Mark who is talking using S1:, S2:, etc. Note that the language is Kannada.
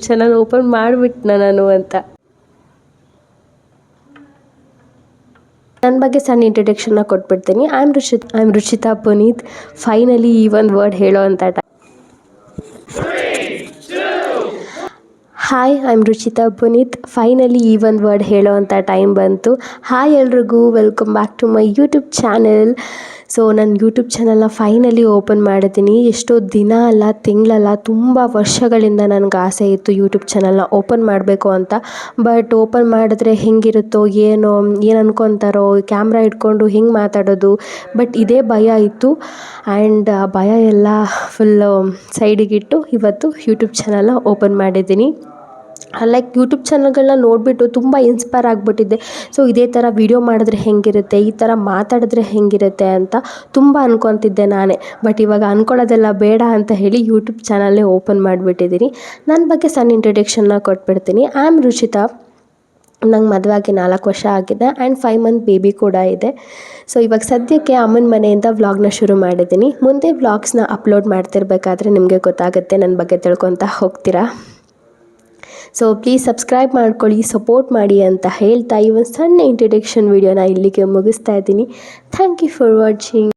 S1: ಯೂಟ್ಯೂಬ್ ಚಾನಲ್ ಓಪನ್ ಮಾಡಿಬಿಟ್ನ ನಾನು ಅಂತ. ನನ್ನ ಬಗ್ಗೆ ಸಣ್ಣ ಇಂಟ್ರಡಕ್ಷನ್ನ ಕೊಟ್ಬಿಡ್ತೀನಿ. I am Ruchita Puneeth. Finally ಈ ಒಂದು ವರ್ಡ್ ಹೇಳೋ ಅಂತ hi, I am Ruchita Puneeth. Finally ಈ ಒಂದು ವರ್ಡ್ ಹೇಳೋ ಅಂಥ ಟೈಮ್ ಬಂತು. ಹಾಯ್ ಎಲ್ರಿಗೂ, welcome back to my YouTube channel. So ನನ್ನ ಯೂಟ್ಯೂಬ್ ಚಾನಲ್ನ ಫೈನಲಿ ಓಪನ್ ಮಾಡಿದ್ದೀನಿ. ಎಷ್ಟೋ ದಿನ ಅಲ್ಲ, ತಿಂಗಳಲ್ಲ, ತುಂಬ ವರ್ಷಗಳಿಂದ ನನಗೆ ಆಸೆ ಇತ್ತು ಯೂಟ್ಯೂಬ್ ಚಾನಲ್ನ ಓಪನ್ ಮಾಡಬೇಕು ಅಂತ. ಬಟ್ ಓಪನ್ ಮಾಡಿದ್ರೆ ಹೆಂಗಿರುತ್ತೋ ಏನು ಅನ್ಕೊತಾರೋ, ಕ್ಯಾಮ್ರಾ ಇಟ್ಕೊಂಡು ಹೆಂಗೆ ಮಾತಾಡೋದು, ಬಟ್ ಇದೇ ಭಯ ಇತ್ತು. ಆ್ಯಂಡ್ ಆ ಭಯ ಎಲ್ಲ ಫುಲ್ಲು ಸೈಡಿಗಿಟ್ಟು ಇವತ್ತು ಯೂಟ್ಯೂಬ್ ಚಾನಲ್ನ ಓಪನ್ ಮಾಡಿದ್ದೀನಿ. ಲೈಕ್ ಯೂಟ್ಯೂಬ್ ಚಾನಲ್ಗಳನ್ನ ನೋಡಿಬಿಟ್ಟು ತುಂಬ ಇನ್ಸ್ಪೈರ್ ಆಗಿಬಿಟ್ಟಿದ್ದೆ. ಸೊ ಇದೇ ಥರ ವಿಡಿಯೋ ಮಾಡಿದ್ರೆ ಹೆಂಗಿರುತ್ತೆ, ಈ ಥರ ಮಾತಾಡಿದ್ರೆ ಹೆಂಗಿರುತ್ತೆ ಅಂತ ತುಂಬ ಅನ್ಕೊತಿದ್ದೆ ನಾನೇ. ಬಟ್ ಇವಾಗ ಅಂದ್ಕೊಳ್ಳೋದೆಲ್ಲ ಬೇಡ ಅಂತ ಹೇಳಿ ಯೂಟ್ಯೂಬ್ ಚಾನಲ್ನೇ ಓಪನ್ ಮಾಡಿಬಿಟ್ಟಿದ್ದೀನಿ. ನನ್ನ ಬಗ್ಗೆ ಸಣ್ಣ ಇಂಟ್ರಡಕ್ಷನ್ನ ಕೊಟ್ಬಿಡ್ತೀನಿ. I am Ruchita. ನಂಗೆ ಮದುವೆ ಆಗಿ 4 ವರ್ಷ ಆಗಿದೆ ಆ್ಯಂಡ್ 5 ಮಂತ್ ಬೇಬಿ ಕೂಡ ಇದೆ. ಸೊ ಇವಾಗ ಸದ್ಯಕ್ಕೆ ಅಮ್ಮನ ಮನೆಯಿಂದ ವ್ಲಾಗ್ನ ಶುರು ಮಾಡಿದ್ದೀನಿ. ಮುಂದೆ ವ್ಲಾಗ್ಸ್ನ ಅಪ್ಲೋಡ್ ಮಾಡ್ತಿರ್ಬೇಕಾದ್ರೆ ನಿಮಗೆ ಗೊತ್ತಾಗುತ್ತೆ, ನನ್ನ ಬಗ್ಗೆ ತಿಳ್ಕೊತಾ ಹೋಗ್ತೀರಾ. ಸೊ ಪ್ಲೀಸ್ ಸಬ್ಸ್ಕ್ರೈಬ್ ಮಾಡ್ಕೊಳ್ಳಿ, ಸಪೋರ್ಟ್ ಮಾಡಿ ಅಂತ ಹೇಳ್ತಾ ಈ ಒಂದು ಸಣ್ಣ ಇಂಟ್ರಡಕ್ಷನ್ ವಿಡಿಯೋನ ಇಲ್ಲಿಗೆ ಮುಗಿಸ್ತಾ ಇದ್ದೀನಿ. Thank you for watching.